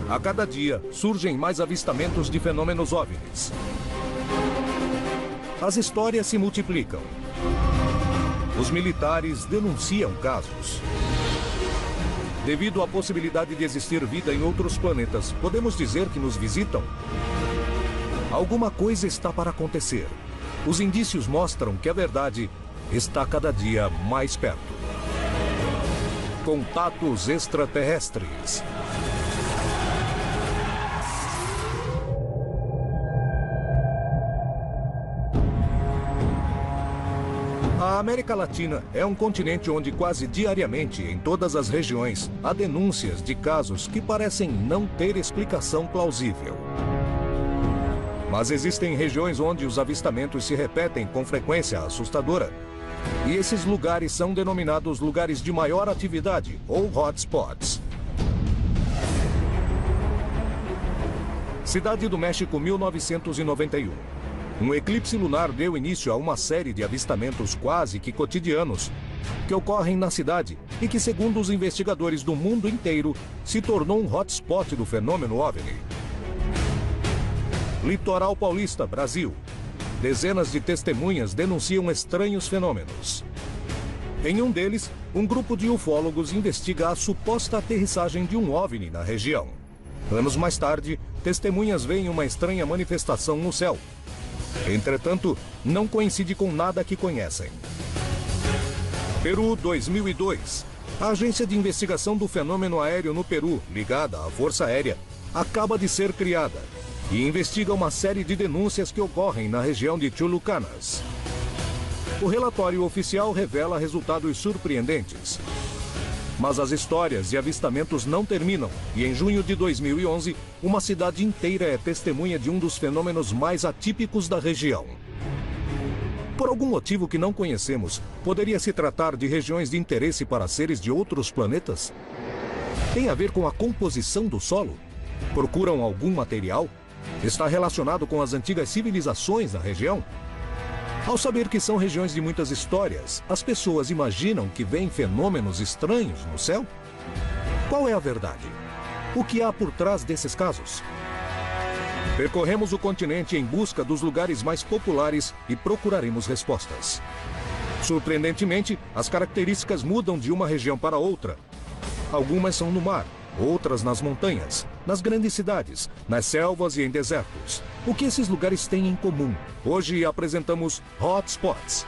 A cada dia, surgem mais avistamentos de fenômenos OVNIs. As histórias se multiplicam. Os militares denunciam casos. Devido à possibilidade de existir vida em outros planetas, podemos dizer que nos visitam? Alguma coisa está para acontecer. Os indícios mostram que a verdade está cada dia mais perto. Contatos extraterrestres. A América Latina é um continente onde quase diariamente, em todas as regiões, há denúncias de casos que parecem não ter explicação plausível. Mas existem regiões onde os avistamentos se repetem com frequência assustadora. E esses lugares são denominados lugares de maior atividade, ou hotspots. Cidade do México, 1991. Um eclipse lunar deu início a uma série de avistamentos quase que cotidianos que ocorrem na cidade e que, segundo os investigadores do mundo inteiro, se tornou um hotspot do fenômeno OVNI. Litoral Paulista, Brasil. Dezenas de testemunhas denunciam estranhos fenômenos. Em um deles, um grupo de ufólogos investiga a suposta aterrissagem de um OVNI na região. Anos mais tarde, testemunhas veem uma estranha manifestação no céu. Entretanto, não coincide com nada que conhecem. Peru, 2002. A Agência de Investigação do Fenômeno Aéreo no Peru, ligada à Força Aérea, acaba de ser criada e investiga uma série de denúncias que ocorrem na região de Chulucanas. O relatório oficial revela resultados surpreendentes. Mas as histórias e avistamentos não terminam, e em junho de 2011, uma cidade inteira é testemunha de um dos fenômenos mais atípicos da região. Por algum motivo que não conhecemos, poderia se tratar de regiões de interesse para seres de outros planetas? Tem a ver com a composição do solo? Procuram algum material? Está relacionado com as antigas civilizações da região? Ao saber que são regiões de muitas histórias, as pessoas imaginam que veem fenômenos estranhos no céu? Qual é a verdade? O que há por trás desses casos? Percorremos o continente em busca dos lugares mais populares e procuraremos respostas. Surpreendentemente, as características mudam de uma região para outra. Algumas são no mar, outras nas montanhas, nas grandes cidades, nas selvas e em desertos. O que esses lugares têm em comum? Hoje apresentamos Hotspots.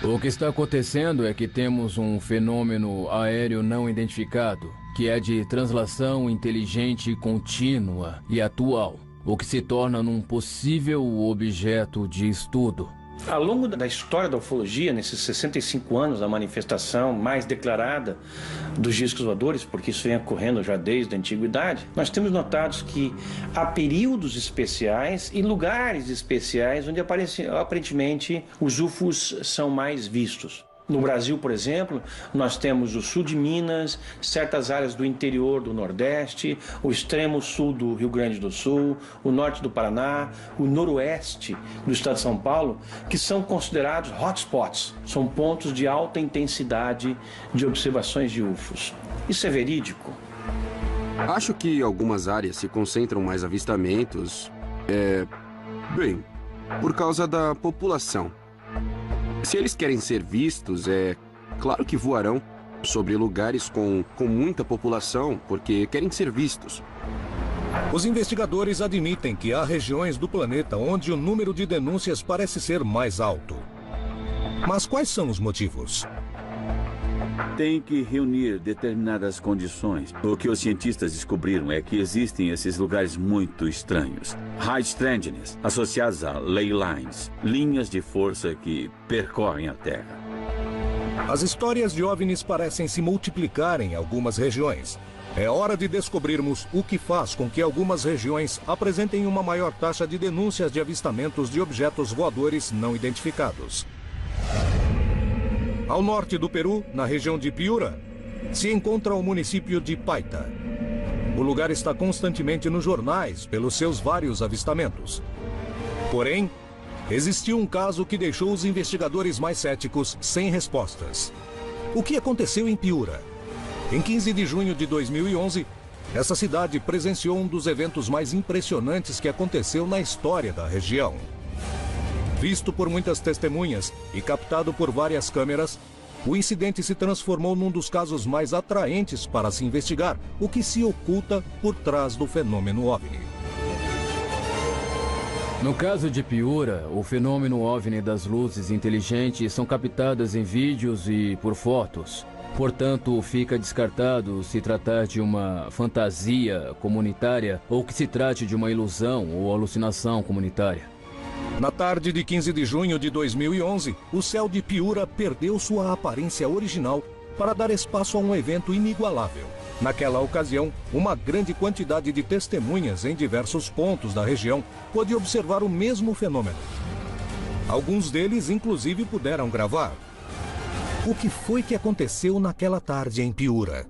O que está acontecendo é que temos um fenômeno aéreo não identificado, que é de translação inteligente contínua e atual, o que se torna num possível objeto de estudo. Ao longo da história da ufologia, nesses 65 anos da manifestação mais declarada dos discos voadores, porque isso vem ocorrendo já desde a antiguidade, nós temos notado que há períodos especiais e lugares especiais onde aparentemente os UFOs são mais vistos. No Brasil, por exemplo, nós temos o sul de Minas, certas áreas do interior do Nordeste, o extremo sul do Rio Grande do Sul, o norte do Paraná, o noroeste do estado de São Paulo, que são considerados hotspots, são pontos de alta intensidade de observações de UFOs. Isso é verídico? Acho que algumas áreas se concentram mais avistamentos, bem, por causa da população. Se eles querem ser vistos, é claro que voarão sobre lugares com muita população, porque querem ser vistos. Os investigadores admitem que há regiões do planeta onde o número de denúncias parece ser mais alto. Mas quais são os motivos? Tem que reunir determinadas condições. O que os cientistas descobriram é que existem esses lugares muito estranhos. High strangeness, associados a ley lines, linhas de força que percorrem a Terra. As histórias de OVNIs parecem se multiplicar em algumas regiões. É hora de descobrirmos o que faz com que algumas regiões apresentem uma maior taxa de denúncias de avistamentos de objetos voadores não identificados. Ao norte do Peru, na região de Piura, se encontra o município de Paita. O lugar está constantemente nos jornais pelos seus vários avistamentos. Porém, existiu um caso que deixou os investigadores mais céticos sem respostas. O que aconteceu em Piura? Em 15 de junho de 2011, essa cidade presenciou um dos eventos mais impressionantes que aconteceu na história da região. Visto por muitas testemunhas e captado por várias câmeras, o incidente se transformou num dos casos mais atraentes para se investigar o que se oculta por trás do fenômeno OVNI. No caso de Piura, o fenômeno OVNI das luzes inteligentes são captadas em vídeos e por fotos. Portanto, fica descartado se tratar de uma fantasia comunitária ou que se trate de uma ilusão ou alucinação comunitária. Na tarde de 15 de junho de 2011, o céu de Piura perdeu sua aparência original para dar espaço a um evento inigualável. Naquela ocasião, uma grande quantidade de testemunhas em diversos pontos da região pôde observar o mesmo fenômeno. Alguns deles, inclusive, puderam gravar. O que foi que aconteceu naquela tarde em Piura?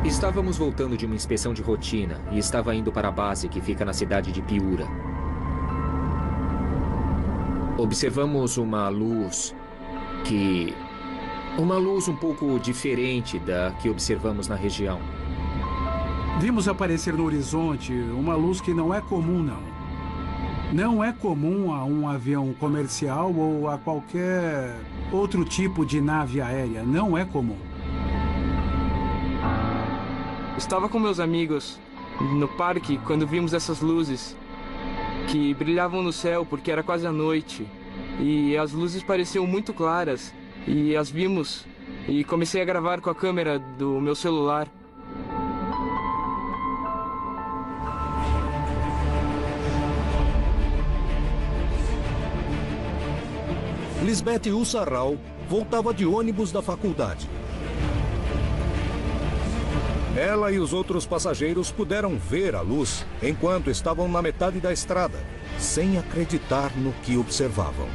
Estávamos voltando de uma inspeção de rotina e estava indo para a base que fica na cidade de Piura. Observamos uma luz um pouco diferente da que observamos na região. Vimos aparecer no horizonte uma luz que não é comum, não. Não é comum a um avião comercial ou a qualquer outro tipo de nave aérea. Não é comum. Estava com meus amigos no parque quando vimos essas luzes que brilhavam no céu porque era quase a noite. E as luzes pareciam muito claras. E as vimos e comecei a gravar com a câmera do meu celular. Lisbeth Ussarral voltava de ônibus da faculdade. Ela e os outros passageiros puderam ver a luz enquanto estavam na metade da estrada, sem acreditar no que observavam.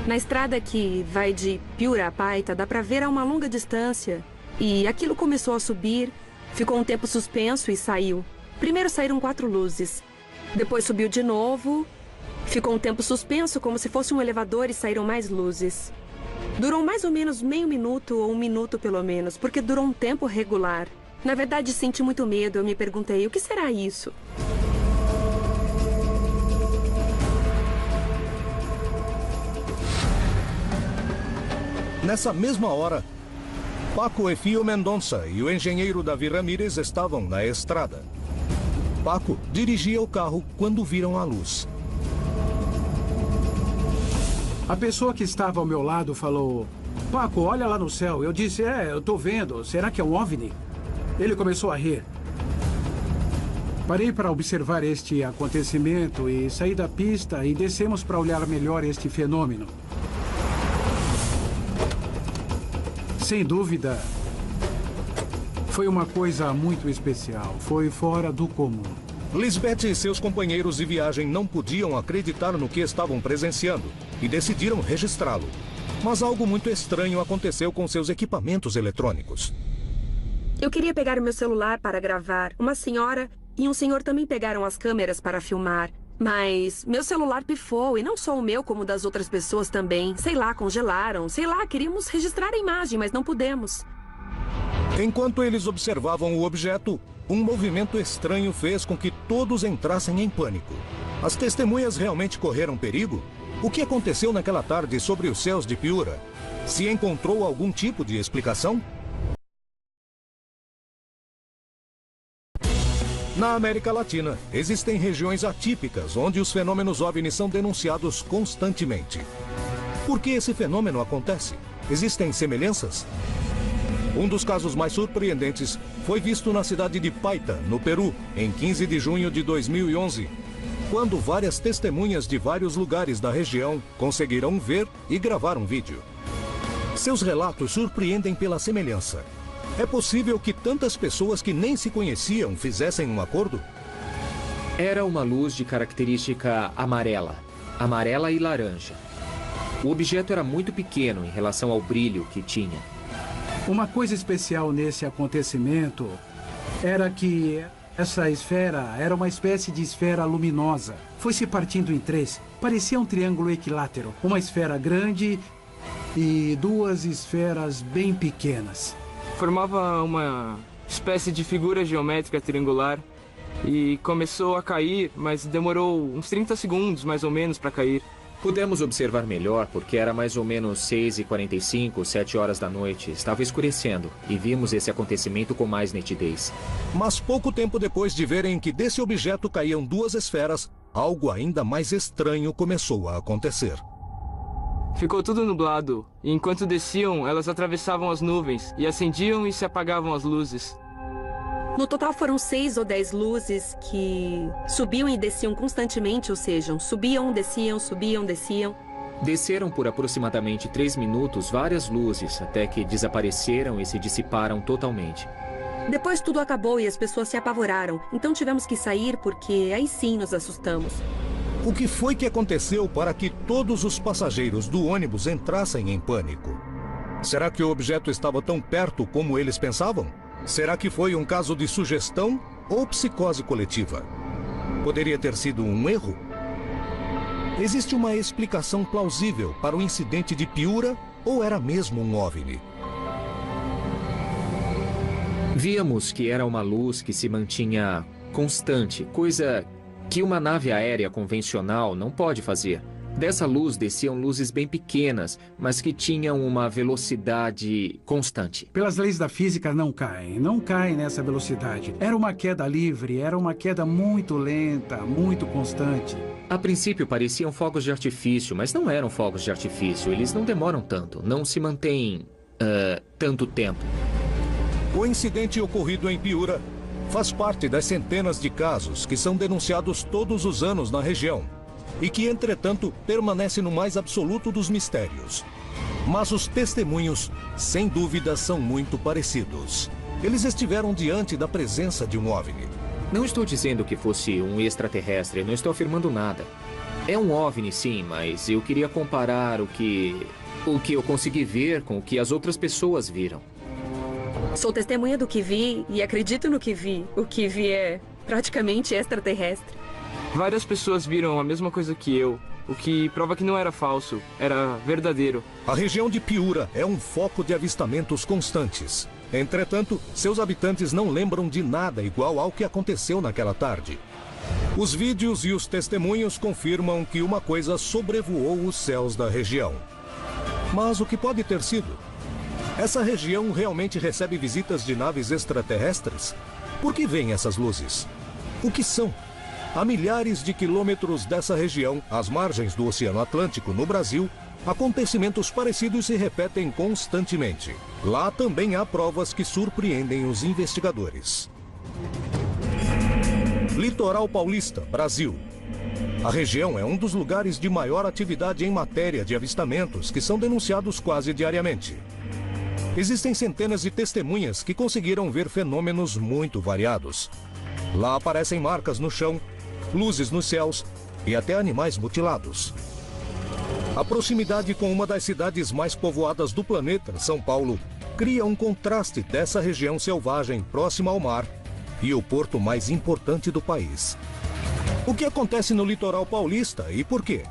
Na estrada que vai de Piura a Paita, dá para ver a uma longa distância. E aquilo começou a subir, ficou um tempo suspenso e saiu. Primeiro saíram 4 luzes. Depois subiu de novo, ficou um tempo suspenso como se fosse um elevador e saíram mais luzes. Durou mais ou menos meio minuto ou 1 minuto pelo menos, porque durou um tempo regular. Na verdade, senti muito medo. Eu me perguntei, o que será isso? Nessa mesma hora, Paco Efio Mendonça e o engenheiro Davi Ramírez estavam na estrada. Paco dirigia o carro quando viram a luz. A pessoa que estava ao meu lado falou: Paco, olha lá no céu. Eu disse, eu tô vendo. Será que é um OVNI? Ele começou a rir. Parei para observar este acontecimento e saí da pista e descemos para olhar melhor este fenômeno. Sem dúvida, foi uma coisa muito especial. Foi fora do comum. Lisbeth e seus companheiros de viagem não podiam acreditar no que estavam presenciando e decidiram registrá-lo. Mas algo muito estranho aconteceu com seus equipamentos eletrônicos. Eu queria pegar o meu celular para gravar. Uma senhora e um senhor também pegaram as câmeras para filmar. Mas meu celular pifou, e não só o meu, como o das outras pessoas também. Sei lá, congelaram. Sei lá, queríamos registrar a imagem, mas não pudemos. Enquanto eles observavam o objeto, um movimento estranho fez com que todos entrassem em pânico. As testemunhas realmente correram perigo? O que aconteceu naquela tarde sobre os céus de Piura? Se encontrou algum tipo de explicação? Na América Latina, existem regiões atípicas onde os fenômenos OVNI são denunciados constantemente. Por que esse fenômeno acontece? Existem semelhanças? Um dos casos mais surpreendentes foi visto na cidade de Paita, no Peru, em 15 de junho de 2011, quando várias testemunhas de vários lugares da região conseguiram ver e gravar um vídeo. Seus relatos surpreendem pela semelhança. É possível que tantas pessoas que nem se conheciam fizessem um acordo? Era uma luz de característica amarela e laranja. O objeto era muito pequeno em relação ao brilho que tinha. Uma coisa especial nesse acontecimento era que essa esfera era uma espécie de esfera luminosa. Foi se partindo em 3. Parecia um triângulo equilátero. Uma esfera grande e duas esferas bem pequenas. Formava uma espécie de figura geométrica triangular e começou a cair, mas demorou uns 30 segundos mais ou menos para cair. Pudemos observar melhor porque era mais ou menos 6h45, 7 horas da noite. Estava escurecendo e vimos esse acontecimento com mais nitidez. Mas pouco tempo depois de verem que desse objeto caíam duas esferas, algo ainda mais estranho começou a acontecer. Ficou tudo nublado e enquanto desciam, elas atravessavam as nuvens e acendiam e se apagavam as luzes. No total foram 6 ou 10 luzes que subiam e desciam constantemente, ou seja, subiam, desciam. Desceram por aproximadamente 3 minutos várias luzes, até que desapareceram e se dissiparam totalmente. Depois tudo acabou e as pessoas se apavoraram, então tivemos que sair porque aí sim nos assustamos. O que foi que aconteceu para que todos os passageiros do ônibus entrassem em pânico? Será que o objeto estava tão perto como eles pensavam? Será que foi um caso de sugestão ou psicose coletiva? Poderia ter sido um erro? Existe uma explicação plausível para o incidente de Piura ou era mesmo um OVNI? Víamos que era uma luz que se mantinha constante, coisa que uma nave aérea convencional não pode fazer. Dessa luz desciam luzes bem pequenas, mas que tinham uma velocidade constante. Pelas leis da física não caem nessa velocidade. Era uma queda livre, era uma queda muito lenta, muito constante. A princípio pareciam fogos de artifício, mas não eram fogos de artifício. Eles não demoram tanto, não se mantêm tanto tempo. O incidente ocorrido em Piura faz parte das centenas de casos que são denunciados todos os anos na região e que, entretanto, permanece no mais absoluto dos mistérios. Mas os testemunhos, sem dúvida, são muito parecidos. Eles estiveram diante da presença de um OVNI. Não estou dizendo que fosse um extraterrestre, não estou afirmando nada. É um OVNI, sim, mas eu queria comparar o que eu consegui ver com o que as outras pessoas viram. Sou testemunha do que vi e acredito no que vi. O que vi é praticamente extraterrestre. Várias pessoas viram a mesma coisa que eu, o que prova que não era falso, era verdadeiro. A região de Piura é um foco de avistamentos constantes. Entretanto, seus habitantes não lembram de nada igual ao que aconteceu naquela tarde. Os vídeos e os testemunhos confirmam que uma coisa sobrevoou os céus da região. Mas o que pode ter sido? Essa região realmente recebe visitas de naves extraterrestres? Por que vêm essas luzes? O que são? A milhares de quilômetros dessa região, às margens do Oceano Atlântico, no Brasil, acontecimentos parecidos se repetem constantemente. Lá também há provas que surpreendem os investigadores. Litoral Paulista, Brasil. A região é um dos lugares de maior atividade em matéria de avistamentos que são denunciados quase diariamente. Existem centenas de testemunhas que conseguiram ver fenômenos muito variados. Lá aparecem marcas no chão, luzes nos céus e até animais mutilados. A proximidade com uma das cidades mais povoadas do planeta, São Paulo, cria um contraste dessa região selvagem próxima ao mar e o porto mais importante do país. O que acontece no litoral paulista e por quê?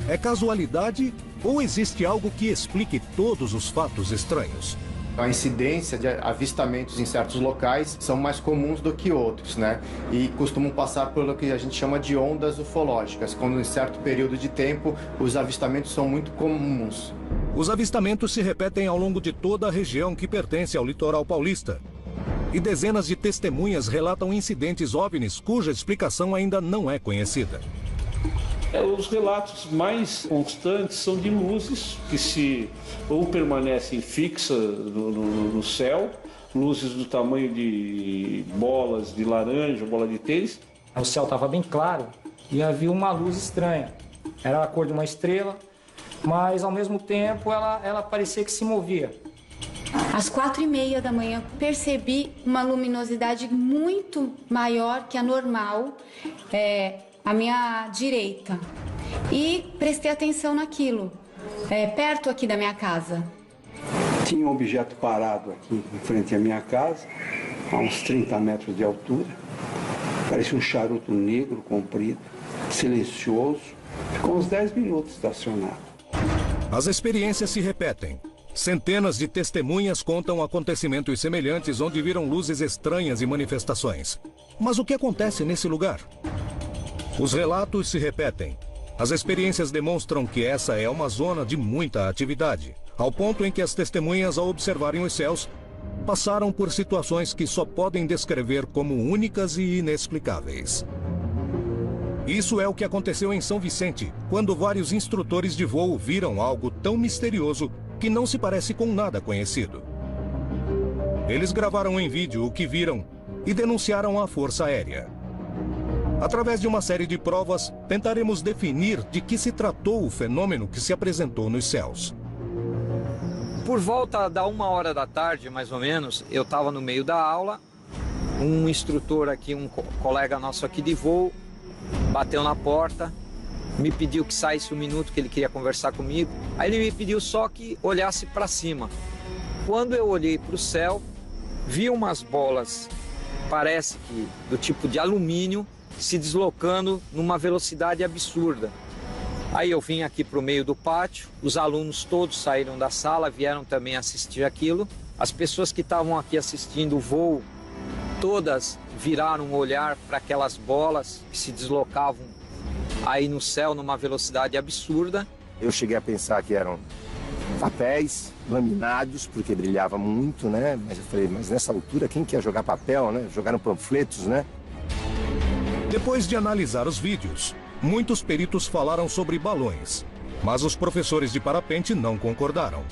É casualidade ou existe algo que explique todos os fatos estranhos? A incidência de avistamentos em certos locais são mais comuns do que outros, né? E costumam passar pelo que a gente chama de ondas ufológicas, quando em certo período de tempo os avistamentos são muito comuns. Os avistamentos se repetem ao longo de toda a região que pertence ao litoral paulista. E dezenas de testemunhas relatam incidentes OVNIs cuja explicação ainda não é conhecida. Os relatos mais constantes são de luzes que se ou permanecem fixas no céu, luzes do tamanho de bolas de laranja, bola de tênis. O céu estava bem claro e havia uma luz estranha. Era a cor de uma estrela, mas ao mesmo tempo ela parecia que se movia. Às 4h30 da manhã, percebi uma luminosidade muito maior que a normal, à minha direita. E prestei atenção naquilo, perto aqui da minha casa. Tinha um objeto parado aqui em frente à minha casa, a uns 30 metros de altura. Parecia um charuto negro, comprido, silencioso. Ficou uns 10 minutos estacionado. As experiências se repetem. Centenas de testemunhas contam acontecimentos semelhantes onde viram luzes estranhas e manifestações. Mas o que acontece nesse lugar? Os relatos se repetem. As experiências demonstram que essa é uma zona de muita atividade, ao ponto em que as testemunhas, ao observarem os céus, passaram por situações que só podem descrever como únicas e inexplicáveis. Isso é o que aconteceu em São Vicente, quando vários instrutores de voo viram algo tão misterioso que não se parece com nada conhecido. Eles gravaram em vídeo o que viram e denunciaram à Força Aérea. Através de uma série de provas, tentaremos definir de que se tratou o fenômeno que se apresentou nos céus. Por volta da 1h da tarde, mais ou menos, eu estava no meio da aula, um instrutor aqui, um colega nosso aqui de voo, bateu na porta, me pediu que saísse um minuto, que ele queria conversar comigo. Aí ele me pediu só que olhasse para cima. Quando eu olhei para o céu, vi umas bolas, parece que do tipo de alumínio, se deslocando numa velocidade absurda. Aí eu vim aqui para o meio do pátio, os alunos todos saíram da sala, vieram também assistir aquilo. As pessoas que estavam aqui assistindo o voo, todas viraram o olhar para aquelas bolas que se deslocavam aí no céu numa velocidade absurda. Eu cheguei a pensar que eram papéis laminados, porque brilhava muito, né? Mas eu falei, mas nessa altura quem quer jogar papel, né? Jogaram panfletos, né? Depois de analisar os vídeos, muitos peritos falaram sobre balões, mas os professores de parapente não concordaram.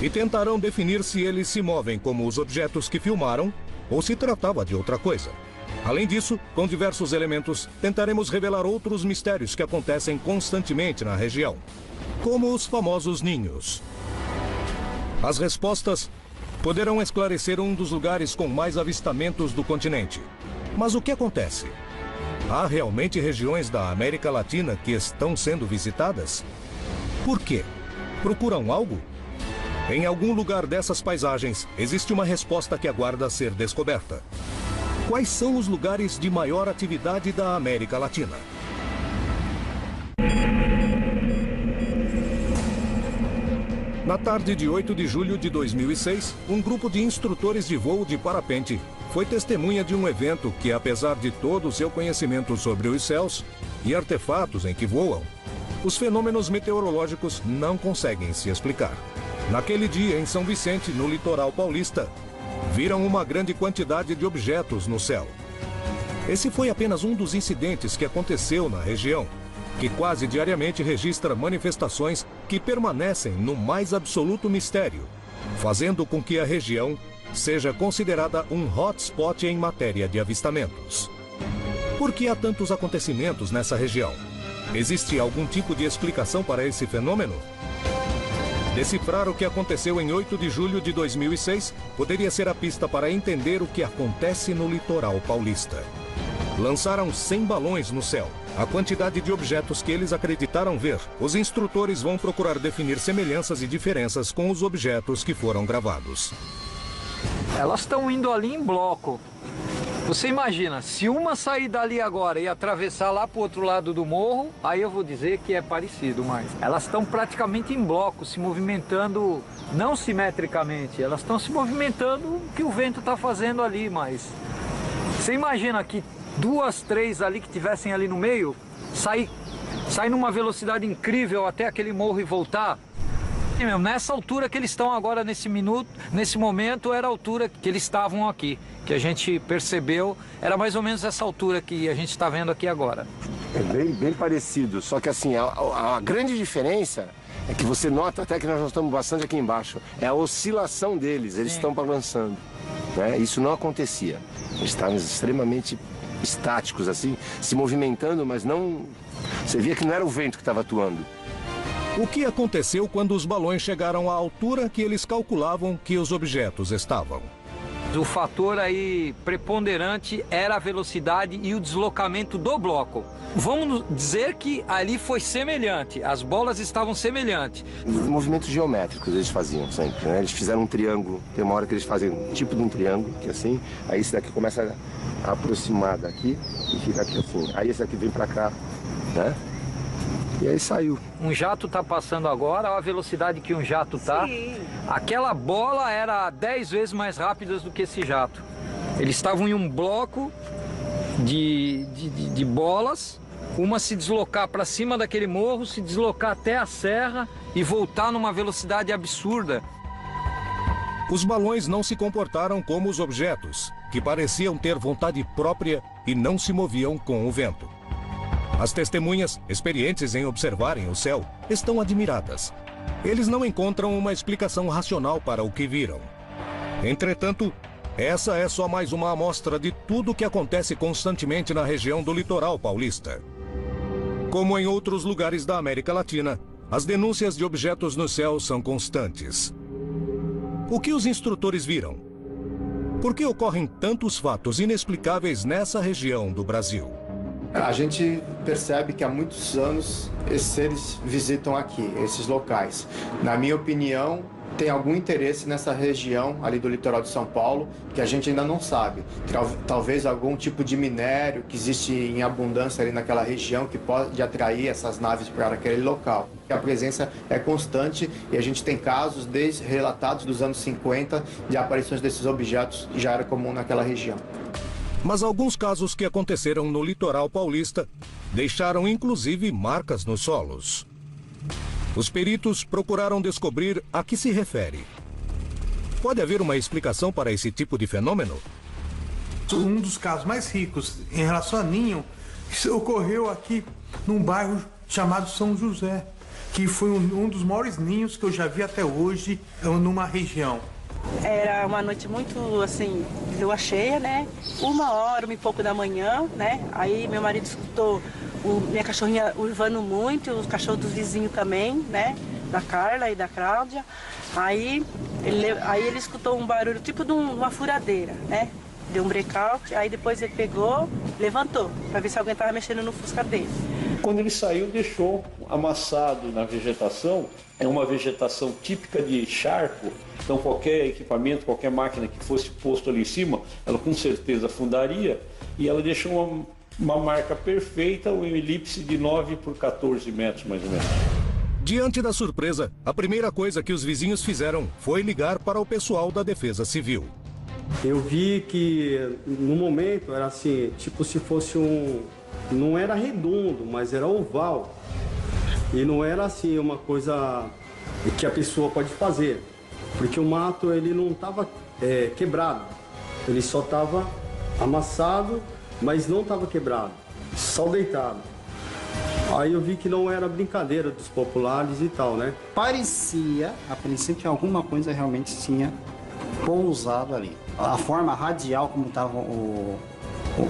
E tentarão definir se eles se movem como os objetos que filmaram ou se tratava de outra coisa. Além disso, com diversos elementos, tentaremos revelar outros mistérios que acontecem constantemente na região, como os famosos ninhos. As respostas poderão esclarecer um dos lugares com mais avistamentos do continente. Mas o que acontece? Há realmente regiões da América Latina que estão sendo visitadas? Por quê? Procuram algo? Em algum lugar dessas paisagens, existe uma resposta que aguarda ser descoberta. Quais são os lugares de maior atividade da América Latina? Na tarde de 8 de julho de 2006, um grupo de instrutores de voo de parapente foi testemunha de um evento que, apesar de todo o seu conhecimento sobre os céus e artefatos em que voam, os fenômenos meteorológicos não conseguem se explicar. Naquele dia, em São Vicente, no litoral paulista, viram uma grande quantidade de objetos no céu. Esse foi apenas um dos incidentes que aconteceu na região, que quase diariamente registra manifestações que permanecem no mais absoluto mistério, fazendo com que a região seja considerada um hotspot em matéria de avistamentos. Por que há tantos acontecimentos nessa região? Existe algum tipo de explicação para esse fenômeno? Decifrar o que aconteceu em 8 de julho de 2006 poderia ser a pista para entender o que acontece no litoral paulista. Lançaram 100 balões no céu. A quantidade de objetos que eles acreditaram ver, os instrutores vão procurar definir semelhanças e diferenças com os objetos que foram gravados. Elas estão indo ali em bloco. Você imagina, se uma sair dali agora e atravessar lá para o outro lado do morro, aí eu vou dizer que é parecido, mas elas estão praticamente em bloco, se movimentando, não simetricamente, elas estão se movimentando o que o vento está fazendo ali, mas você imagina que 2, 3 ali que tivessem ali no meio, sair numa velocidade incrível até aquele morro e voltar. E mesmo, nessa altura que eles estão agora nesse momento, era a altura que eles estavam aqui, que a gente percebeu, era mais ou menos essa altura que a gente está vendo aqui agora. É bem parecido, só que assim, a grande diferença é que você nota até que nós estamos bastante aqui embaixo, é a oscilação deles, eles estão balançando, né? Isso não acontecia, eles estavam extremamente estáticos assim, se movimentando, mas não... Você via que não era o vento que estava atuando. O que aconteceu quando os balões chegaram à altura que eles calculavam que os objetos estavam? O fator aí preponderante era a velocidade e o deslocamento do bloco. Vamos dizer que ali foi semelhante, as bolas estavam semelhantes. Movimentos geométricos eles faziam sempre, né? Eles fizeram um triângulo, tem uma hora que eles fazem um tipo de um triângulo, que é assim, aí esse daqui começa a aproximar daqui e fica aqui assim. Aí esse daqui vem pra cá, né? E aí saiu. Um jato está passando agora, olha a velocidade que um jato está. Aquela bola era 10 vezes mais rápida do que esse jato. Eles estavam em um bloco de bolas, uma se deslocar para cima daquele morro, se deslocar até a serra e voltar numa velocidade absurda. Os balões não se comportaram como os objetos, que pareciam ter vontade própria e não se moviam com o vento. As testemunhas, experientes em observarem o céu, estão admiradas. Eles não encontram uma explicação racional para o que viram. Entretanto, essa é só mais uma amostra de tudo o que acontece constantemente na região do litoral paulista. Como em outros lugares da América Latina, as denúncias de objetos no céu são constantes. O que os instrutores viram? Por que ocorrem tantos fatos inexplicáveis nessa região do Brasil? A gente percebe que há muitos anos esses seres visitam aqui, esses locais. Na minha opinião, tem algum interesse nessa região ali do litoral de São Paulo que a gente ainda não sabe. Talvez algum tipo de minério que existe em abundância ali naquela região que pode atrair essas naves para aquele local. A presença é constante e a gente tem casos relatados dos anos 50 de aparições desses objetos que já era comum naquela região. Mas alguns casos que aconteceram no litoral paulista deixaram inclusive marcas nos solos. Os peritos procuraram descobrir a que se refere. Pode haver uma explicação para esse tipo de fenômeno? Um dos casos mais ricos em relação a ninho ocorreu aqui num bairro chamado São José, que foi um dos maiores ninhos que eu já vi até hoje numa região. Era uma noite muito, assim, de lua cheia, né? 1h e pouco da manhã, né? Aí meu marido escutou minha cachorrinha uivando muito, os cachorros dos vizinhos também, né? Da Carla e da Cláudia. Aí ele escutou um barulho tipo de uma furadeira, né? Deu um breakout, aí depois ele pegou, levantou, para ver se alguém estava mexendo no fusca dele. Quando ele saiu, deixou amassado na vegetação. É uma vegetação típica de charco, então qualquer equipamento, qualquer máquina que fosse posto ali em cima, ela com certeza afundaria, e ela deixou uma marca perfeita, uma elipse de 9 por 14 metros, mais ou menos. Diante da surpresa, a primeira coisa que os vizinhos fizeram foi ligar para o pessoal da Defesa Civil. Eu vi que no momento era assim, tipo se fosse não era redondo, mas era oval. E não era assim uma coisa que a pessoa pode fazer, porque o mato ele não estava quebrado, ele só estava amassado, mas não estava quebrado, só deitado. Aí eu vi que não era brincadeira dos populares e tal, né? Parecia, a princípio, que alguma coisa realmente tinha pousado ali. A forma radial como estava o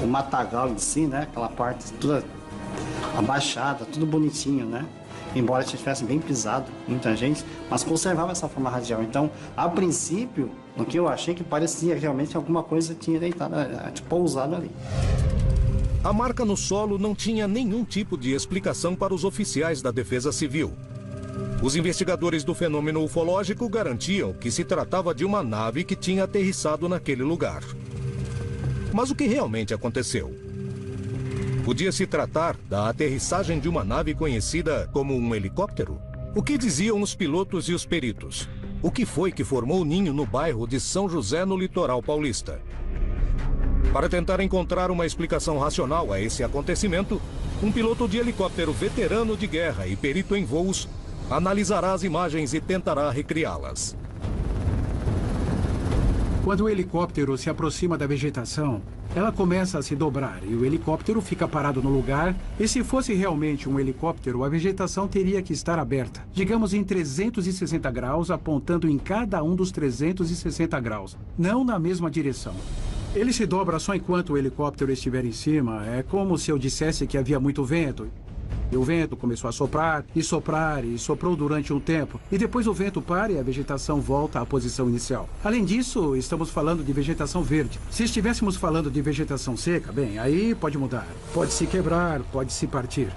matagal em si, né? Aquela parte toda abaixada, tudo bonitinho, né? Embora estivesse bem pisado, muita gente, mas conservava essa forma radial. Então, a princípio, no que eu achei que parecia realmente alguma coisa tinha deitado, pousado ali. A marca no solo não tinha nenhum tipo de explicação para os oficiais da Defesa Civil. Os investigadores do fenômeno ufológico garantiam que se tratava de uma nave que tinha aterrissado naquele lugar. Mas o que realmente aconteceu? Podia se tratar da aterrissagem de uma nave conhecida como um helicóptero? O que diziam os pilotos e os peritos? O que foi que formou o ninho no bairro de São José, no litoral paulista? Para tentar encontrar uma explicação racional a esse acontecimento, um piloto de helicóptero veterano de guerra e perito em voos analisará as imagens e tentará recriá-las. Quando o helicóptero se aproxima da vegetação, ela começa a se dobrar e o helicóptero fica parado no lugar. E se fosse realmente um helicóptero, a vegetação teria que estar aberta, digamos em 360 graus, apontando em cada um dos 360 graus, não na mesma direção. Ele se dobra só enquanto o helicóptero estiver em cima. É como se eu dissesse que havia muito vento. E o vento começou a soprar e soprar e soprou durante um tempo. E depois o vento para e a vegetação volta à posição inicial. Além disso, estamos falando de vegetação verde. Se estivéssemos falando de vegetação seca, bem, aí pode mudar. Pode se quebrar, pode se partir.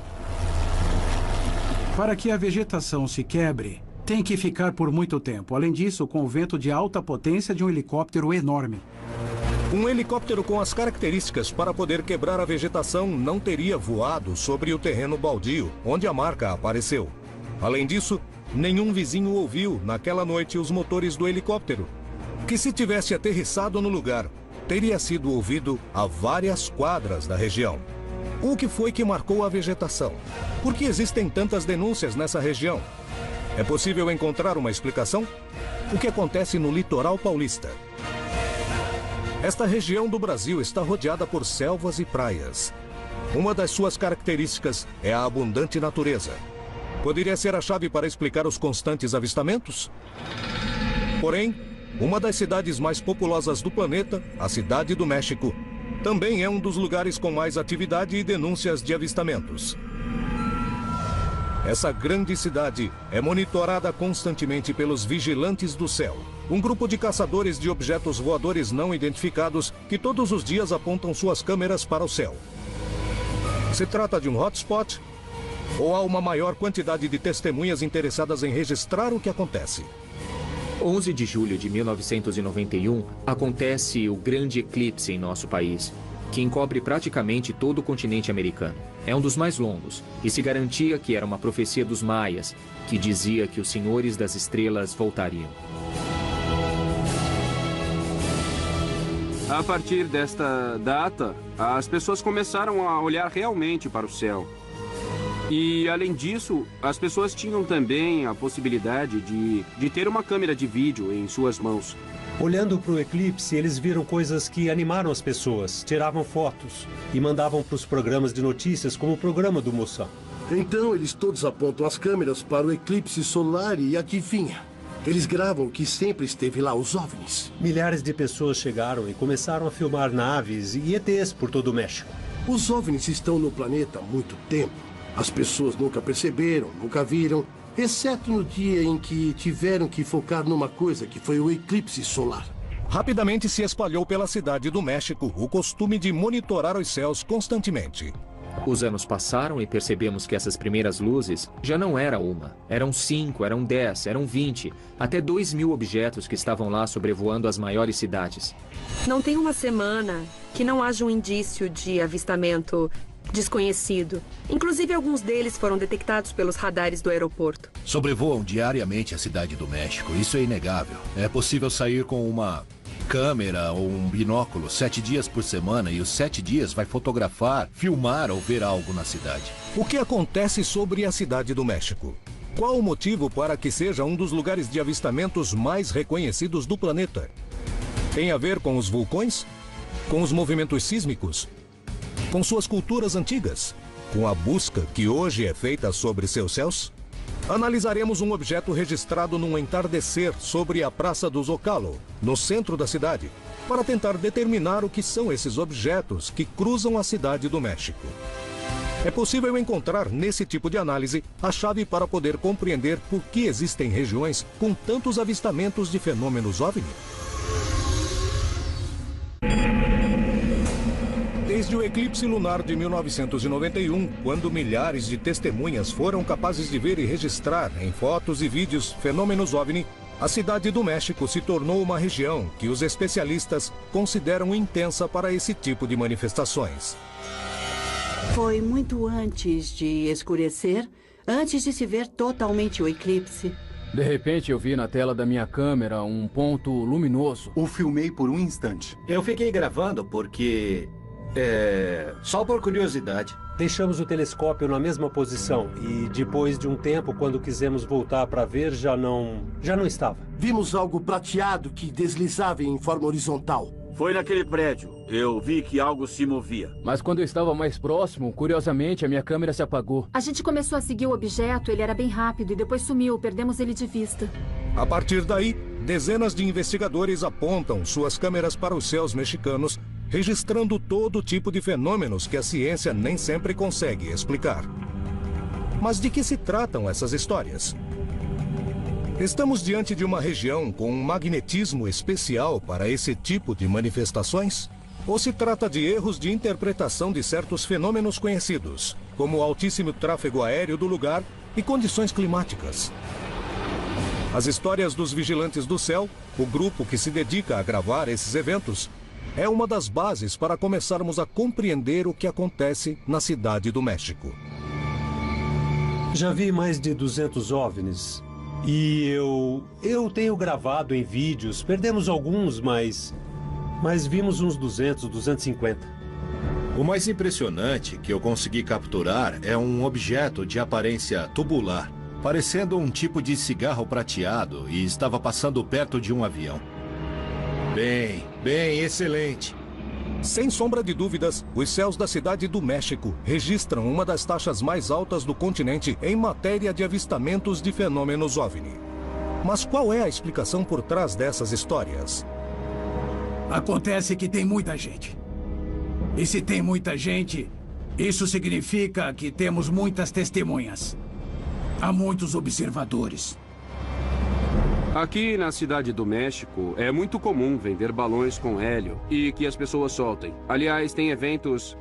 Para que a vegetação se quebre, tem que ficar por muito tempo. Além disso, com o vento de alta potência de um helicóptero enorme. Um helicóptero com as características para poder quebrar a vegetação não teria voado sobre o terreno baldio, onde a marca apareceu. Além disso, nenhum vizinho ouviu, naquela noite, os motores do helicóptero, que se tivesse aterrissado no lugar, teria sido ouvido a várias quadras da região. O que foi que marcou a vegetação? Por que existem tantas denúncias nessa região? É possível encontrar uma explicação? O que acontece no litoral paulista? Esta região do Brasil está rodeada por selvas e praias. Uma das suas características é a abundante natureza. Poderia ser a chave para explicar os constantes avistamentos? Porém, uma das cidades mais populosas do planeta, a Cidade do México, também é um dos lugares com mais atividade e denúncias de avistamentos. Essa grande cidade é monitorada constantemente pelos Vigilantes do Céu, um grupo de caçadores de objetos voadores não identificados que todos os dias apontam suas câmeras para o céu. Se trata de um hotspot ou há uma maior quantidade de testemunhas interessadas em registrar o que acontece? 11 de julho de 1991, acontece o grande eclipse em nosso país, que encobre praticamente todo o continente americano. É um dos mais longos, e se garantia que era uma profecia dos maias, que dizia que os senhores das estrelas voltariam. A partir desta data, as pessoas começaram a olhar realmente para o céu. E, além disso, as pessoas tinham também a possibilidade de ter uma câmera de vídeo em suas mãos. Olhando para o eclipse, eles viram coisas que animaram as pessoas, tiravam fotos e mandavam para os programas de notícias, como o programa do Moção. Então, eles todos apontam as câmeras para o eclipse solar e adivinha? Eles gravam o que sempre esteve lá, os OVNIs. Milhares de pessoas chegaram e começaram a filmar naves e ETs por todo o México. Os OVNIs estão no planeta há muito tempo. As pessoas nunca perceberam, nunca viram, exceto no dia em que tiveram que focar numa coisa, que foi o eclipse solar. Rapidamente se espalhou pela Cidade do México o costume de monitorar os céus constantemente. Os anos passaram e percebemos que essas primeiras luzes já não era uma. Eram 5, eram 10, eram 20, até 2.000 objetos que estavam lá sobrevoando as maiores cidades. Não tem uma semana que não haja um indício de avistamento desconhecido. Inclusive, alguns deles foram detectados pelos radares do aeroporto. Sobrevoam diariamente a Cidade do México. Isso é inegável. É possível sair com uma câmera ou um binóculo 7 dias por semana e os 7 dias vai fotografar, filmar ou ver algo na cidade. O que acontece sobre a Cidade do México? Qual o motivo para que seja um dos lugares de avistamentos mais reconhecidos do planeta? Tem a ver com os vulcões? Com os movimentos sísmicos? Com suas culturas antigas? Com a busca que hoje é feita sobre seus céus? Analisaremos um objeto registrado num entardecer sobre a Praça do Zocalo, no centro da cidade, para tentar determinar o que são esses objetos que cruzam a Cidade do México. É possível encontrar nesse tipo de análise a chave para poder compreender por que existem regiões com tantos avistamentos de fenômenos OVNI. Desde o eclipse lunar de 1991, quando milhares de testemunhas foram capazes de ver e registrar em fotos e vídeos fenômenos OVNI, a Cidade do México se tornou uma região que os especialistas consideram intensa para esse tipo de manifestações. Foi muito antes de escurecer, antes de se ver totalmente o eclipse. De repente eu vi na tela da minha câmera um ponto luminoso. O filmei por um instante. Eu fiquei gravando porque... só por curiosidade. Deixamos o telescópio na mesma posição e depois de um tempo, quando quisemos voltar para ver, já não estava. Vimos algo prateado que deslizava em forma horizontal. Foi naquele prédio. Eu vi que algo se movia. Mas quando eu estava mais próximo, curiosamente, a minha câmera se apagou. A gente começou a seguir o objeto, ele era bem rápido e depois sumiu, perdemos ele de vista. A partir daí, dezenas de investigadores apontam suas câmeras para os céus mexicanos, registrando todo tipo de fenômenos que a ciência nem sempre consegue explicar. Mas de que se tratam essas histórias? Estamos diante de uma região com um magnetismo especial para esse tipo de manifestações? Ou se trata de erros de interpretação de certos fenômenos conhecidos, como o altíssimo tráfego aéreo do lugar e condições climáticas? As histórias dos Vigilantes do Céu, o grupo que se dedica a gravar esses eventos, é uma das bases para começarmos a compreender o que acontece na Cidade do México. Já vi mais de 200 OVNIs. E eu tenho gravado em vídeos. Perdemos alguns, mas vimos uns 200, 250. O mais impressionante que eu consegui capturar é um objeto de aparência tubular, parecendo um tipo de cigarro prateado, e estava passando perto de um avião. Bem, excelente. Sem sombra de dúvidas, os céus da Cidade do México registram uma das taxas mais altas do continente em matéria de avistamentos de fenômenos OVNI. Mas qual é a explicação por trás dessas histórias? Acontece que tem muita gente. E se tem muita gente, isso significa que temos muitas testemunhas. Há muitos observadores. Aqui na Cidade do México, é muito comum vender balões com hélio e que as pessoas soltem. Aliás, tem eventos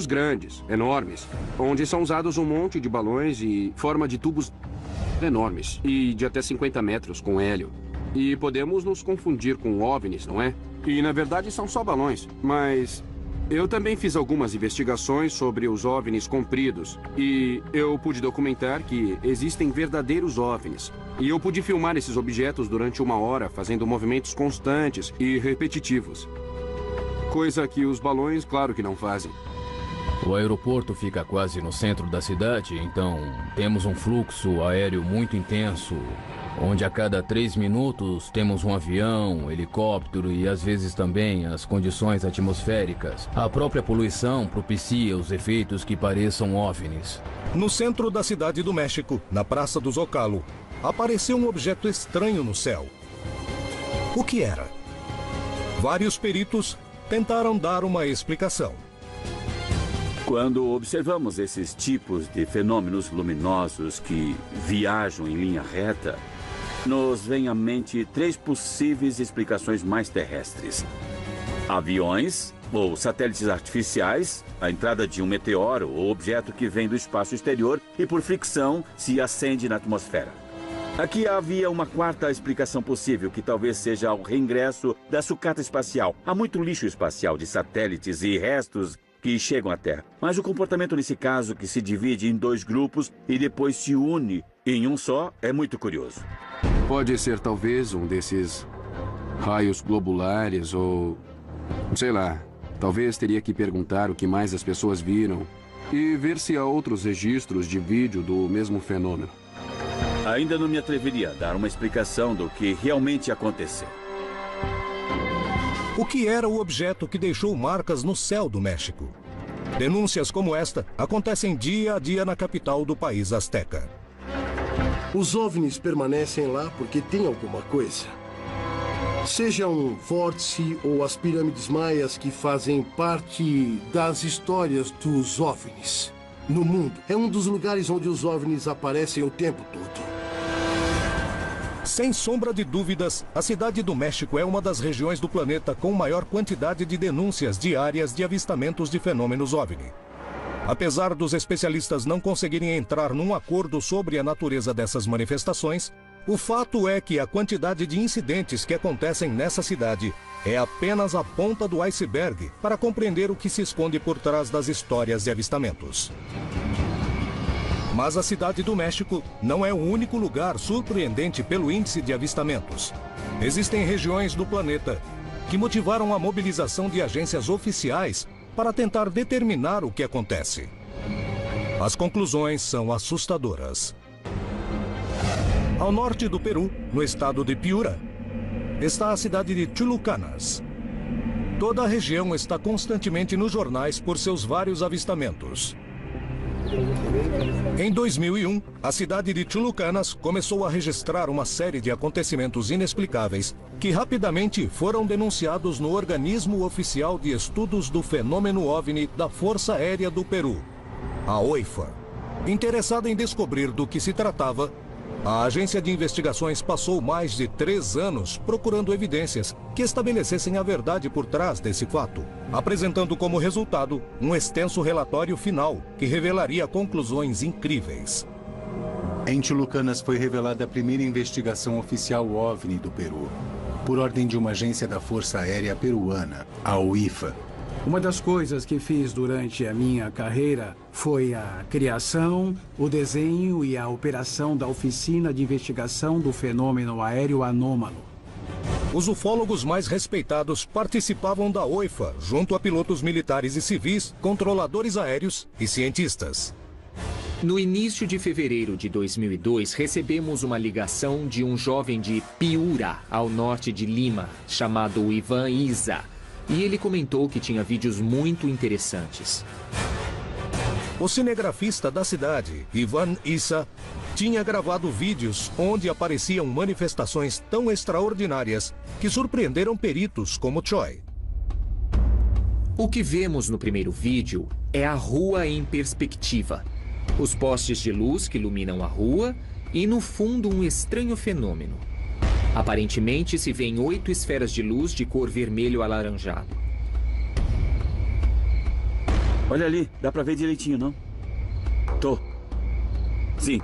grandes, enormes, onde são usados um monte de balões e forma de tubos enormes e de até 50 metros com hélio. E podemos nos confundir com OVNIs, não é? E na verdade são só balões, mas eu também fiz algumas investigações sobre os OVNIs compridos e eu pude documentar que existem verdadeiros OVNIs. E eu pude filmar esses objetos durante 1 hora, fazendo movimentos constantes e repetitivos. Coisa que os balões, claro que não fazem. O aeroporto fica quase no centro da cidade, então temos um fluxo aéreo muito intenso, onde a cada 3 minutos temos um avião, helicóptero e às vezes também as condições atmosféricas. A própria poluição propicia os efeitos que pareçam OVNIs. No centro da Cidade do México, na Praça do Zócalo, apareceu um objeto estranho no céu. O que era? Vários peritos tentaram dar uma explicação. Quando observamos esses tipos de fenômenos luminosos que viajam em linha reta, nos vem à mente 3 possíveis explicações mais terrestres: aviões ou satélites artificiais, a entrada de um meteoro ou objeto que vem do espaço exterior e por fricção se acende na atmosfera. Aqui havia uma 4ª explicação possível, que talvez seja o reingresso da sucata espacial. Há muito lixo espacial de satélites e restos que chegam à Terra. Mas o comportamento nesse caso, que se divide em 2 grupos e depois se une em um só, é muito curioso. Pode ser talvez um desses raios globulares ou... sei lá. Talvez teria que perguntar o que mais as pessoas viram e ver se há outros registros de vídeo do mesmo fenômeno. Ainda não me atreveria a dar uma explicação do que realmente aconteceu. O que era o objeto que deixou marcas no céu do México? Denúncias como esta acontecem dia a dia na capital do país azteca. Os OVNIs permanecem lá porque tem alguma coisa. Seja um vórtice ou as pirâmides maias, que fazem parte das histórias dos OVNIs no mundo. É um dos lugares onde os OVNIs aparecem o tempo todo. Sem sombra de dúvidas, a Cidade do México é uma das regiões do planeta com maior quantidade de denúncias diárias de avistamentos de fenômenos OVNI. Apesar dos especialistas não conseguirem entrar num acordo sobre a natureza dessas manifestações, o fato é que a quantidade de incidentes que acontecem nessa cidade é apenas a ponta do iceberg para compreender o que se esconde por trás das histórias de avistamentos. Mas a Cidade do México não é o único lugar surpreendente pelo índice de avistamentos. Existem regiões do planeta que motivaram a mobilização de agências oficiais para tentar determinar o que acontece. As conclusões são assustadoras. Ao norte do Peru, no estado de Piura, está a cidade de Chulucanas. Toda a região está constantemente nos jornais por seus vários avistamentos. Em 2001, a cidade de Chulucanas começou a registrar uma série de acontecimentos inexplicáveis que rapidamente foram denunciados no Organismo Oficial de Estudos do Fenômeno OVNI da Força Aérea do Peru, a OIFA. Interessada em descobrir do que se tratava, a agência de investigações passou mais de 3 anos procurando evidências que estabelecessem a verdade por trás desse fato, apresentando como resultado um extenso relatório final que revelaria conclusões incríveis. Em Chulucanas foi revelada a primeira investigação oficial OVNI do Peru. por ordem de uma agência da Força Aérea Peruana, a UIFA. Uma das coisas que fiz durante a minha carreira foi a criação, o desenho e a operação da Oficina de Investigação do Fenômeno Aéreo Anômalo. Os ufólogos mais respeitados participavam da OIFA, junto a pilotos militares e civis, controladores aéreos e cientistas. No início de fevereiro de 2002, recebemos uma ligação de um jovem de Piura, ao norte de Lima, chamado Ivan Isa. E ele comentou que tinha vídeos muito interessantes. O cinegrafista da cidade, Ivan Isa, tinha gravado vídeos onde apareciam manifestações tão extraordinárias que surpreenderam peritos como Choi. O que vemos no primeiro vídeo é a rua em perspectiva. Os postes de luz que iluminam a rua e, no fundo, um estranho fenômeno. Aparentemente, se vêem 8 esferas de luz de cor vermelho alaranjado. Olha ali, dá pra ver direitinho, não? Sim.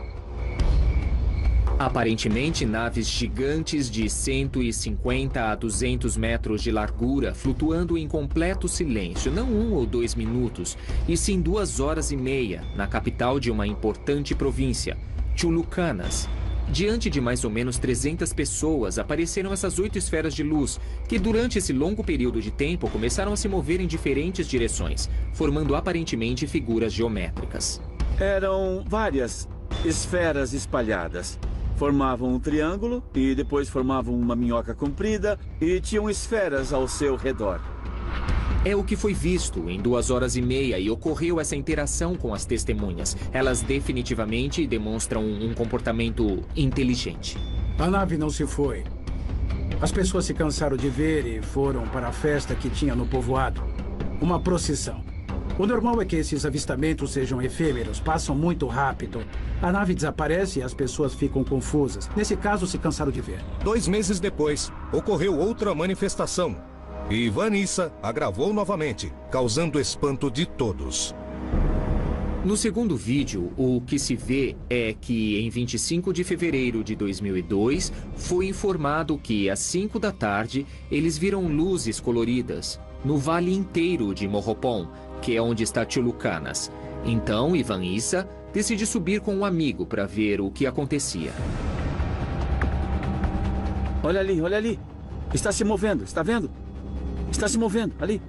Aparentemente, naves gigantes de 150 a 200 metros de largura, flutuando em completo silêncio, não 1 ou 2 minutos, e sim 2 horas e meia, na capital de uma importante província, Chulucanas. Diante de mais ou menos 300 pessoas, apareceram essas 8 esferas de luz, que durante esse longo período de tempo começaram a se mover em diferentes direções, formando aparentemente figuras geométricas. Eram várias esferas espalhadas. Formavam um triângulo e depois formavam uma minhoca comprida e tinham esferas ao seu redor. É o que foi visto em 2 horas e meia e ocorreu essa interação com as testemunhas. Elas definitivamente demonstram um comportamento inteligente. A nave não se foi. As pessoas se cansaram de ver e foram para a festa que tinha no povoado. Uma procissão. O normal é que esses avistamentos sejam efêmeros, passam muito rápido. A nave desaparece e as pessoas ficam confusas. Nesse caso, se cansaram de ver. 2 meses depois, ocorreu outra manifestação. E Vanessa a gravou novamente, causando espanto de todos. No segundo vídeo, o que se vê é que em 25 de fevereiro de 2002, foi informado que às 5 da tarde, eles viram luzes coloridas no vale inteiro de Morropón, que é onde está Chulucanas. Então, Ivan Isa decide subir com um amigo para ver o que acontecia. Olha ali, olha ali. Está se movendo, está vendo? Está se movendo, ali.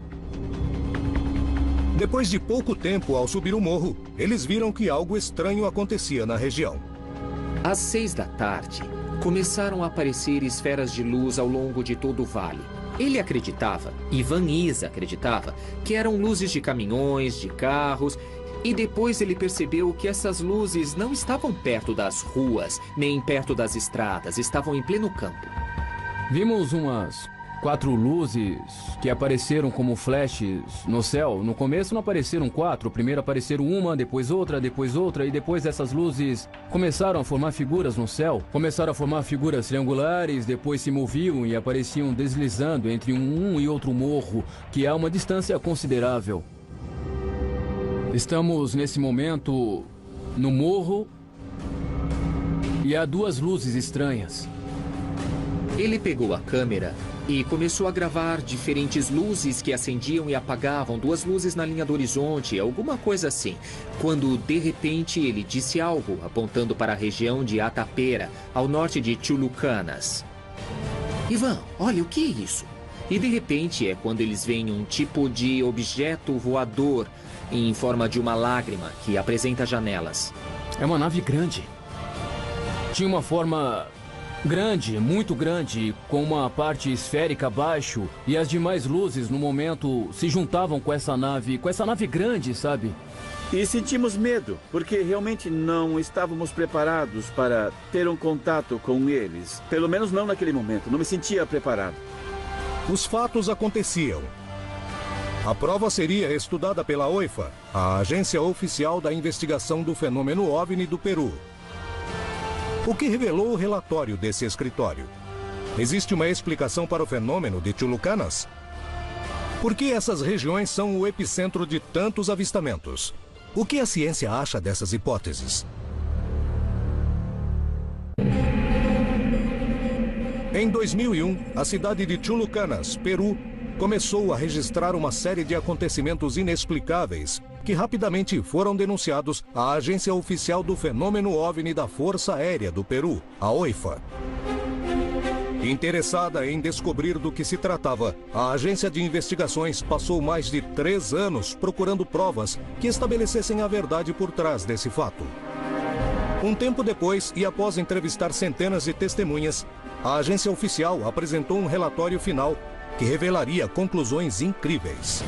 Depois de pouco tempo ao subir o morro, eles viram que algo estranho acontecia na região. Às 6 da tarde, começaram a aparecer esferas de luz ao longo de todo o vale. Ele acreditava, Ivan Isa acreditava, que eram luzes de caminhões, de carros, e depois ele percebeu que essas luzes não estavam perto das ruas, nem perto das estradas, estavam em pleno campo. Vimos umas 4 luzes que apareceram como flashes no céu. No começo não apareceram 4, primeiro apareceram uma, depois outra, e depois essas luzes começaram a formar figuras no céu. Começaram a formar figuras triangulares, depois se moviam e apareciam deslizando entre um e outro morro, que há uma distância considerável. Estamos nesse momento no morro e há 2 luzes estranhas. Ele pegou a câmera e começou a gravar diferentes luzes que acendiam e apagavam, 2 luzes na linha do horizonte, alguma coisa assim. Quando, de repente, ele disse algo, apontando para a região de Atapera, ao norte de Chulucanas. Ivan, olha, o que é isso? E, de repente, é quando eles veem um tipo de objeto voador em forma de uma lágrima que apresenta janelas. É uma nave grande. Tinha uma forma grande, muito grande, com uma parte esférica abaixo, e as demais luzes no momento se juntavam com essa nave grande, sabe? E sentimos medo, porque realmente não estávamos preparados para ter um contato com eles. Pelo menos não naquele momento, não me sentia preparado. Os fatos aconteciam. A prova seria estudada pela OIFA, a Agência Oficial da Investigação do Fenômeno OVNI do Peru. O que revelou o relatório desse escritório? Existe uma explicação para o fenômeno de Chulucanas? Por que essas regiões são o epicentro de tantos avistamentos? O que a ciência acha dessas hipóteses? Em 2001, a cidade de Chulucanas, Peru, começou a registrar uma série de acontecimentos inexplicáveis que rapidamente foram denunciados à Agência Oficial do Fenômeno OVNI da Força Aérea do Peru, a OIFA. Interessada em descobrir do que se tratava, a agência de investigações passou mais de 3 anos procurando provas que estabelecessem a verdade por trás desse fato. Um tempo depois, e após entrevistar centenas de testemunhas, a agência oficial apresentou um relatório final que revelaria conclusões incríveis.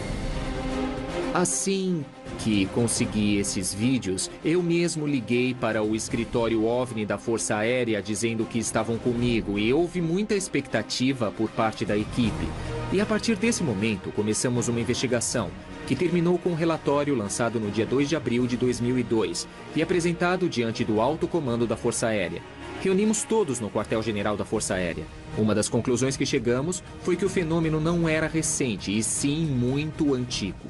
Assim que consegui esses vídeos, eu mesmo liguei para o escritório OVNI da Força Aérea dizendo que estavam comigo e houve muita expectativa por parte da equipe. E a partir desse momento, começamos uma investigação que terminou com um relatório lançado no dia 2 de abril de 2002 e apresentado diante do alto comando da Força Aérea. Reunimos todos no quartel-general da Força Aérea. Uma das conclusões que chegamos foi que o fenômeno não era recente, e sim muito antigo.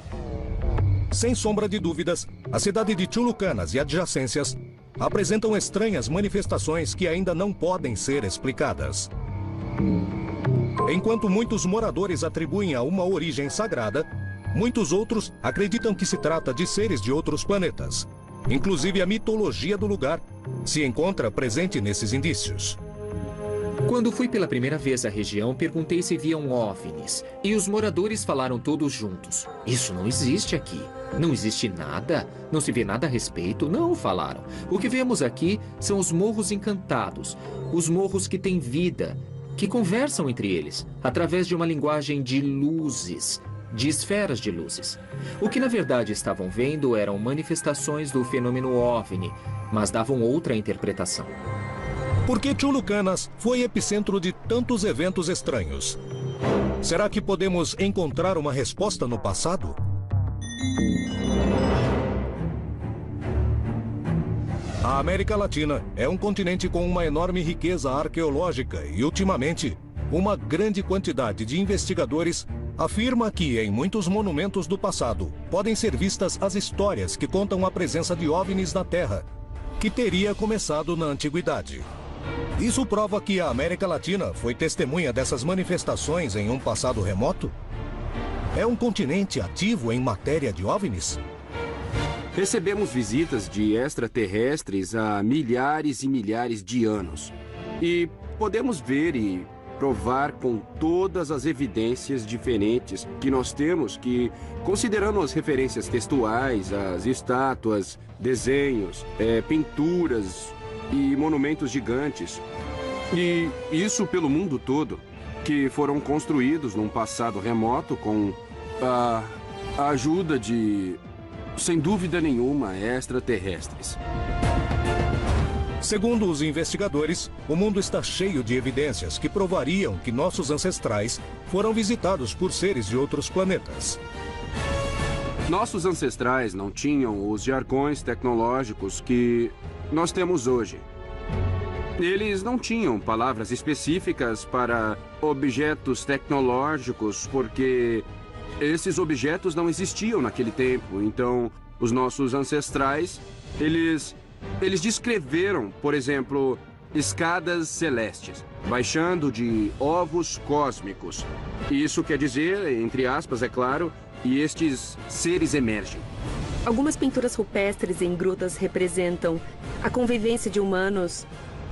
Sem sombra de dúvidas, a cidade de Chulucanas e adjacências apresentam estranhas manifestações que ainda não podem ser explicadas. Enquanto muitos moradores atribuem a uma origem sagrada, muitos outros acreditam que se trata de seres de outros planetas. Inclusive a mitologia do lugar se encontra presente nesses indícios. Quando fui pela primeira vez à região, perguntei se viam OVNIs. E os moradores falaram todos juntos. Isso não existe aqui. Não existe nada. Não se vê nada a respeito. Não, falaram. O que vemos aqui são os morros encantados. Os morros que têm vida. Que conversam entre eles. Através de uma linguagem de luzes. De esferas de luzes. O que na verdade estavam vendo eram manifestações do fenômeno OVNI. Mas davam outra interpretação. Por que Chulucanas foi epicentro de tantos eventos estranhos? Será que podemos encontrar uma resposta no passado? A América Latina é um continente com uma enorme riqueza arqueológica e, ultimamente, uma grande quantidade de investigadores afirma que, em muitos monumentos do passado, podem ser vistas as histórias que contam a presença de OVNIs na Terra, que teria começado na Antiguidade. Isso prova que a América Latina foi testemunha dessas manifestações em um passado remoto? É um continente ativo em matéria de OVNIs? Recebemos visitas de extraterrestres há milhares e milhares de anos. E podemos ver e provar com todas as evidências diferentes que nós temos que, considerando as referências textuais, as estátuas, desenhos, pinturas e monumentos gigantes. E isso pelo mundo todo, que foram construídos num passado remoto com a ajuda de, sem dúvida nenhuma, extraterrestres. Segundo os investigadores, o mundo está cheio de evidências que provariam que nossos ancestrais foram visitados por seres de outros planetas. Nossos ancestrais não tinham os jargões tecnológicos que nós temos hoje. Eles não tinham palavras específicas para objetos tecnológicos, porque esses objetos não existiam naquele tempo. Então, os nossos ancestrais, eles descreveram, por exemplo, escadas celestes, baixando de ovos cósmicos. Isso quer dizer, entre aspas, é claro, e estes seres emergem. Algumas pinturas rupestres em grutas representam a convivência de humanos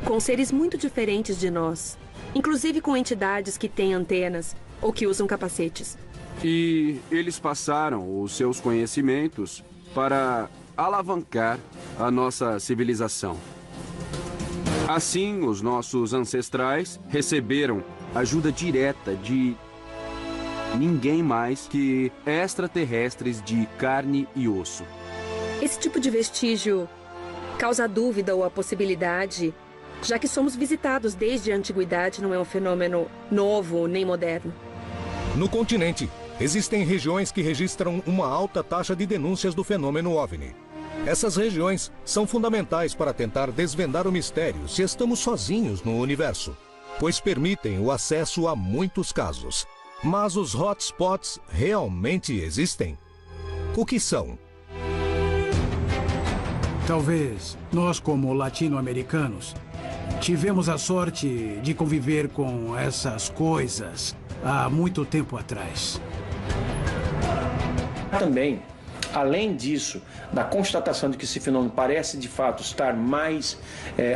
com seres muito diferentes de nós, inclusive com entidades que têm antenas ou que usam capacetes. E eles passaram os seus conhecimentos para alavancar a nossa civilização. Assim, os nossos ancestrais receberam ajuda direta de ninguém mais que extraterrestres de carne e osso. Esse tipo de vestígio causa dúvida ou a possibilidade, já que somos visitados desde a antiguidade, não é um fenômeno novo nem moderno. No continente, existem regiões que registram uma alta taxa de denúncias do fenômeno OVNI. Essas regiões são fundamentais para tentar desvendar o mistério se estamos sozinhos no universo, pois permitem o acesso a muitos casos. Mas os hotspots realmente existem? O que são? Talvez nós, como latino-americanos, Tivemos a sorte de conviver com essas coisas há muito tempo atrás. Também, além disso, da constatação de que esse fenômeno parece de fato estar mais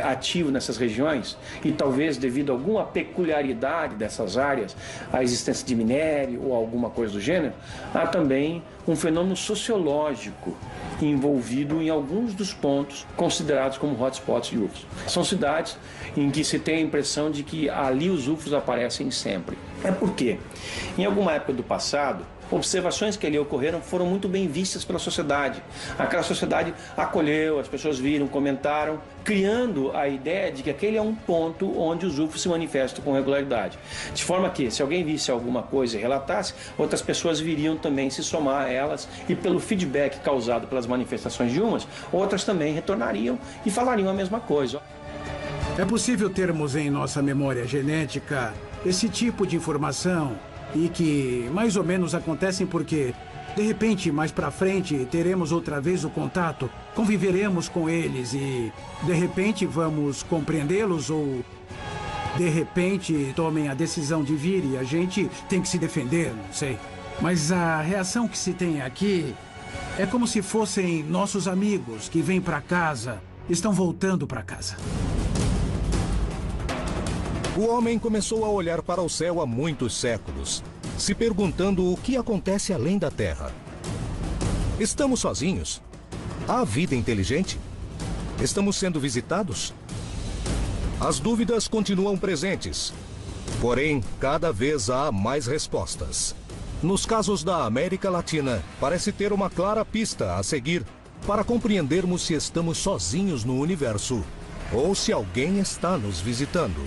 ativo nessas regiões, e talvez devido a alguma peculiaridade dessas áreas, a existência de minério ou alguma coisa do gênero, há também um fenômeno sociológico envolvido em alguns dos pontos considerados como hotspots de UFOs. São cidades em que se tem a impressão de que ali os UFOs aparecem sempre. É porque, em alguma época do passado, observações que ali ocorreram foram muito bem vistas pela sociedade. Aquela sociedade acolheu, as pessoas viram, comentaram, criando a ideia de que aquele é um ponto onde os UFOs se manifestam com regularidade. De forma que, se alguém visse alguma coisa e relatasse, outras pessoas viriam também se somar a elas, e pelo feedback causado pelas manifestações de umas, outras também retornariam e falariam a mesma coisa. É possível termos em nossa memória genética esse tipo de informação e que mais ou menos acontecem porque, de repente, mais pra frente, teremos outra vez o contato, conviveremos com eles e, de repente, vamos compreendê-los ou, de repente, tomem a decisão de vir e a gente tem que se defender, não sei. Mas a reação que se tem aqui é como se fossem nossos amigos que vêm pra casa, estão voltando pra casa. O homem começou a olhar para o céu há muitos séculos, se perguntando o que acontece além da Terra. Estamos sozinhos? Há vida inteligente? Estamos sendo visitados? As dúvidas continuam presentes, porém, cada vez há mais respostas. Nos casos da América Latina, parece ter uma clara pista a seguir para compreendermos se estamos sozinhos no universo ou se alguém está nos visitando.